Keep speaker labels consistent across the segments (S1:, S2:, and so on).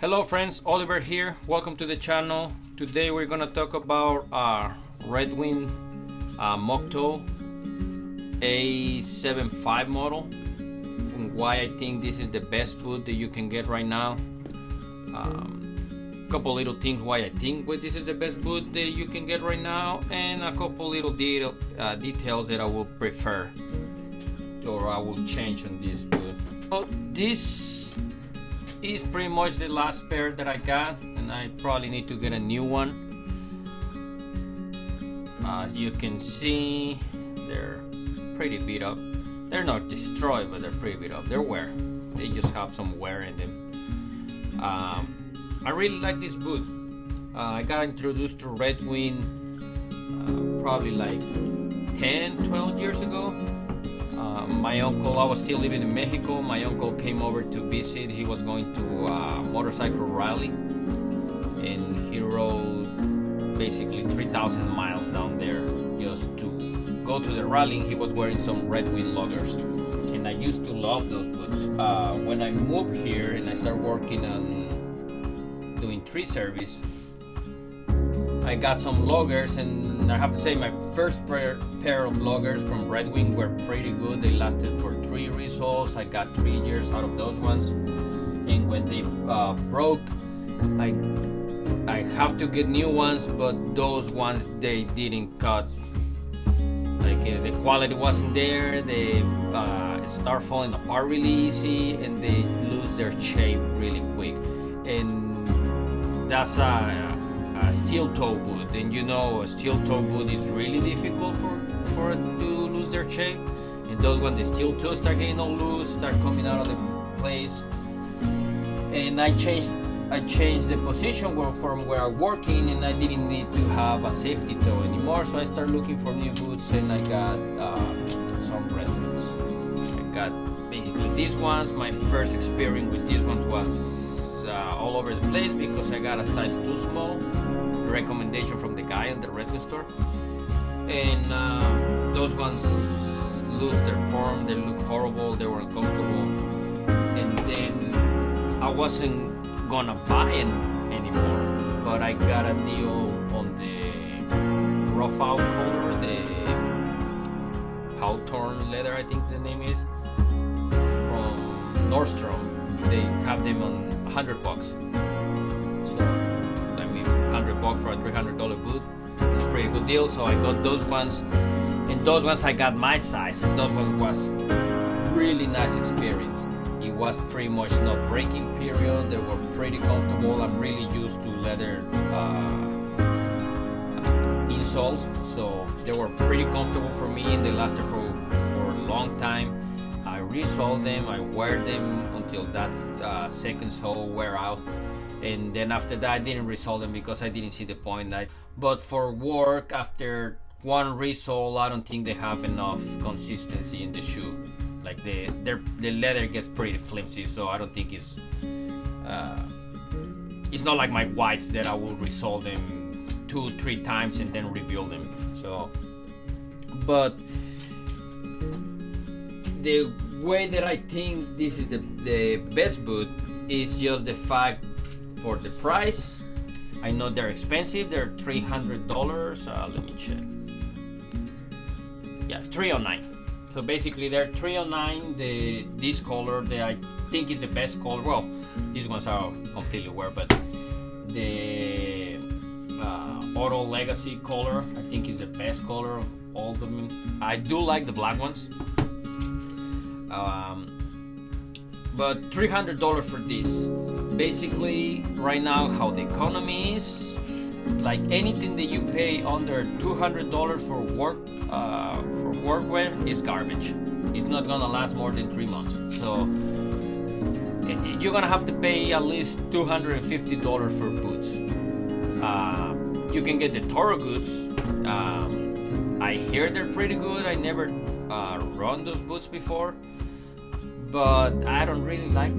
S1: Hello friends, Oliver here. Welcome to the channel. Today we're gonna talk about Redwing Mocktail A75 model and why I think this is the best boot that you can get right now. Couple little things why I think this is the best boot that you can get right now, and a couple little details that I will prefer or I will change on this boot. So this is pretty much the last pair that I got, and I probably need to get a new one. As you can see, they're pretty beat up. They're not destroyed, but they're pretty beat up. They're wear. They just have some wear in them. I really like this boot. I got introduced to Redwing probably like 10-12 years ago. My uncle, I was still living in Mexico, my uncle came over to visit. He was going to a motorcycle rally and he rode basically 3,000 miles down there just to go to the rally. He was wearing some Redwing loggers and I used to love those boots. When I moved here and I started working on doing tree service, I got some loggers, and I have to say my first pair of loggers from Redwing were pretty good. They lasted for 3 resoles. I got 3 years out of those ones, and when they broke, I have to get new ones, but those ones they didn't cut. Like the quality wasn't there. They start falling apart really easy, and they lose their shape really quick, and that's a steel toe boot, and you know a steel toe boot is really difficult for it to lose their shape, and those ones the steel toes start getting all loose, start coming out of the place. And I changed the position from where I'm working, and I didn't need to have a safety toe anymore, so I started looking for new boots, and I got some Redwings. I got basically these ones. My first experience with these ones was all over the place because I got a size too small, recommendation from the guy in the Redwing store, and those ones lose their form, they look horrible, they were uncomfortable, and then I wasn't gonna buy it anymore, but I got a deal on the rough out color, the Hawthorne leather I think the name is, from Nordstrom. They have them on $100 bucks. So I mean, $100 bucks for a $300 boot, it's a pretty good deal. So I got those ones, and those ones I got my size, and those ones was really nice experience. It was pretty much not breaking period. They were pretty comfortable. I'm really used to leather insoles, so they were pretty comfortable for me, and they lasted for a long time. I resoled them, I wear them until that second sole wear out, and then after that I didn't resole them because I didn't see the point. But for work, after one resole, I don't think they have enough consistency in the shoe. Like the leather gets pretty flimsy, so I don't think it's not like my whites that I will resole them 2-3 times and then rebuild them. So, but the way that I think this is the best boot is just the fact for the price. I know they're expensive, they're $300. Let me check. Yes, $309. So basically they're $309. This color that I think is the best color. Well, these ones are completely wear, but the Auto Legacy color I think is the best color of all of them. I do like the black ones. But $300 for this. Basically, right now, how the economy is, like anything that you pay under $200 for workwear is garbage. It's not gonna last more than 3 months. So you're gonna have to pay at least $250 for boots. You can get the Toro goods. I hear they're pretty good. I never run those boots before, but I don't really like.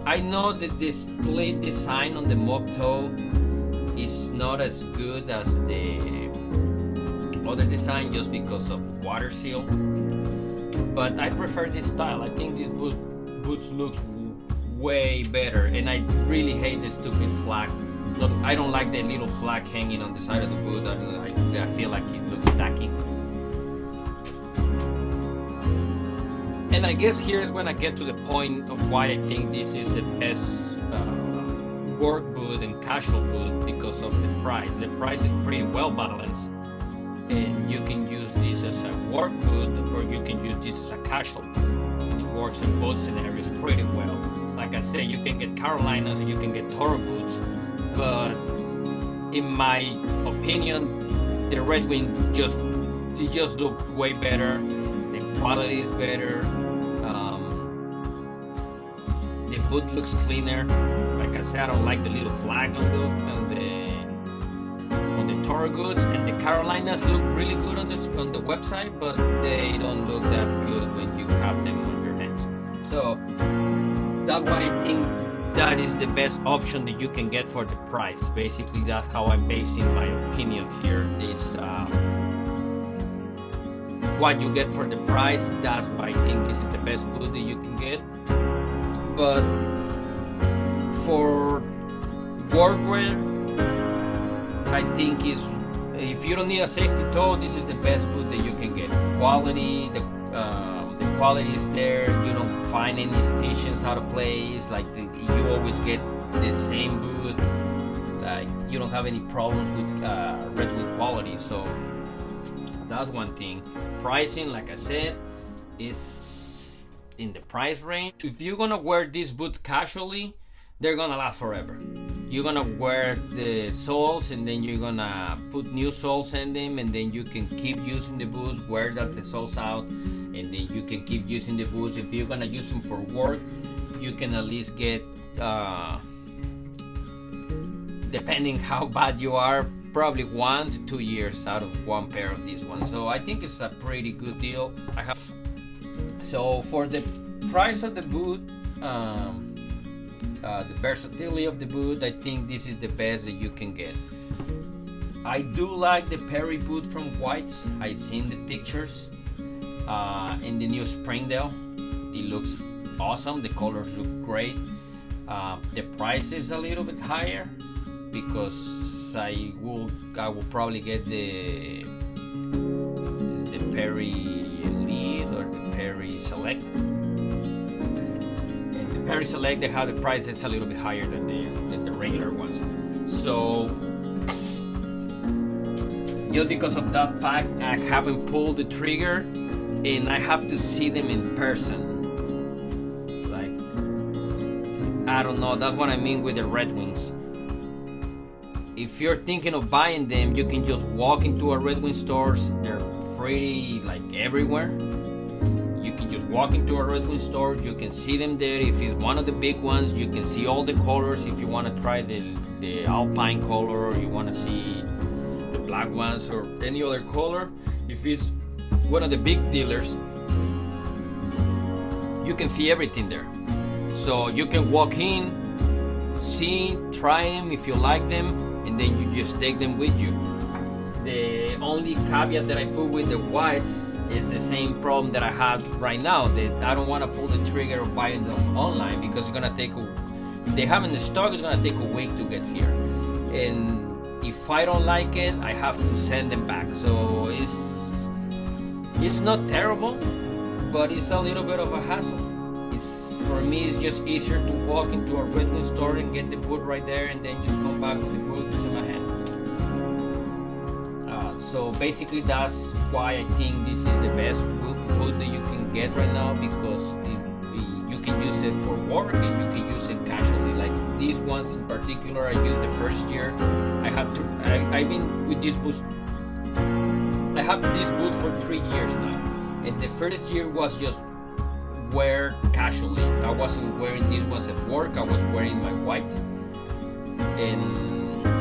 S1: I know that the split design on the mock toe is not as good as the other design just because of water seal, but I prefer this style. I think this boots looks way better. And I really hate the stupid flag. Look, I don't like the little flag hanging on the side of the boot. I feel like it looks tacky. And I guess here's when I get to the point of why I think this is the best work boot and casual boot, because of the price. The price is pretty well balanced, and you can use this as a work boot or you can use this as a casual boot. And it works in both scenarios pretty well. Like I said, you can get Carolinas and you can get Toro boots, but in my opinion, the Redwing just look way better. The quality is better. The boot looks cleaner. Like I said, I don't like the little flag on the Toro goods, and the Carolinas look really good on the website, but they don't look that good when you have them on your hands. So that's why I think that is the best option that you can get for the price. Basically, that's how I'm basing my opinion here. Is what you get for the price. That's why I think this is the best boot that you can get. But for workwear, I think if you don't need a safety toe, this is the best boot that you can get. Quality, the quality is there. You don't find any stitches out of place. Like you always get the same boot. Like you don't have any problems with Redwing quality. So that's one thing. Pricing, like I said, is in the price range. If you're gonna wear these boots casually, they're gonna last forever. You're gonna wear the soles and then you're gonna put new soles in them, and then you can keep using the boots, wear the soles out, and then you can keep using the boots. If you're gonna use them for work, you can at least get depending how bad you are, probably 1 to 2 years out of one pair of these ones. So I think it's a pretty good deal. So for the price of the boot, the versatility of the boot, I think this is the best that you can get. I do like the Perry boot from White's. I've seen the pictures in the new Springdale. It looks awesome. The colors look great. The price is a little bit higher because I will probably get the Perry Elite or the Perry Select. And the Perry Select, they have the price that's a little bit higher than the regular ones. So just because of that fact, I haven't pulled the trigger, and I have to see them in person. Like, I don't know, that's what I mean with the Redwings. If you're thinking of buying them, you can just walk into a Redwing stores. They're pretty like everywhere. You can just walk into a Redwing store, you can see them there. If it's one of the big ones, you can see all the colors. If you want to try the Alpine color, or you want to see the black ones or any other color, if it's one of the big dealers, you can see everything there. So you can walk in, see, try them if you like them, and then you just take them with you. The only caveat that I put with the whites is the same problem that I have right now, that I don't want to pull the trigger of buying them online, because it's gonna take if they have in the stock, it's gonna take a week to get here, and if I don't like it, I have to send them back. So it's not terrible, but it's a little bit of a hassle. For me, it's just easier to walk into a Redwing store and get the boot right there, and then just come back with the boots in my hand. So basically, that's why I think this is the best boot that you can get right now, because you can use it for work and you can use it casually. Like these ones in particular, I used the first year. I've been with these boots. I have these boots for 3 years now, and the first year was just wear casually. I wasn't wearing these ones at work. I was wearing my whites, and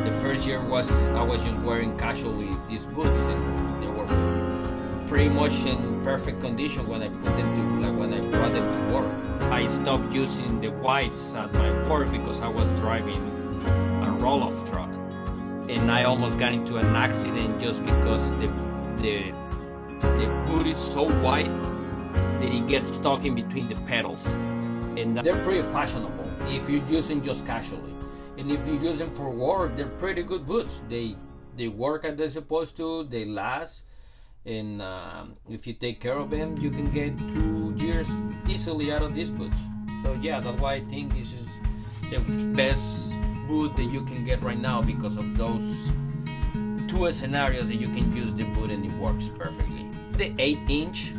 S1: the first year I was just wearing casually these boots, and they were pretty much in perfect condition when I put them to, like when I brought them to work. I stopped using the whites at my work because I was driving a roll-off truck, and I almost got into an accident just because the boot is so wide that it gets stuck in between the pedals. And they're pretty fashionable. if you use them just casually. And if you use them for work, they're pretty good boots. They work as they're supposed to. They last, and if you take care of them, you can get 2 years easily out of these boots. So yeah, that's why I think this is the best boot that you can get right now, because of those 2 scenarios that you can use the boot and it works perfectly. The 8-inch,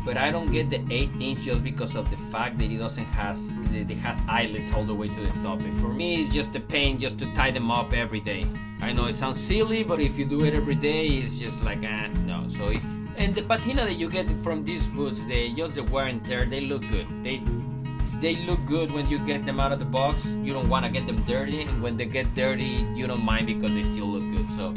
S1: but I don't get the 8-inch just because of the fact that it has eyelets all the way to the top. And for me, it's just a pain just to tie them up every day. I know it sounds silly, but if you do it every day, it's just like no. So and the patina that you get from these boots, they just the wear and tear, they look good. They look good when you get them out of the box. You don't want to get them dirty, and when they get dirty, you don't mind because they still look good. So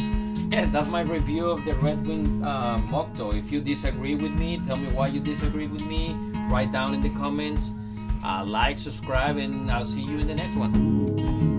S1: yes, that's my review of the Redwing Moto. If you disagree with me, tell me why you disagree with me. Write down in the comments. Like, subscribe, and I'll see you in the next one.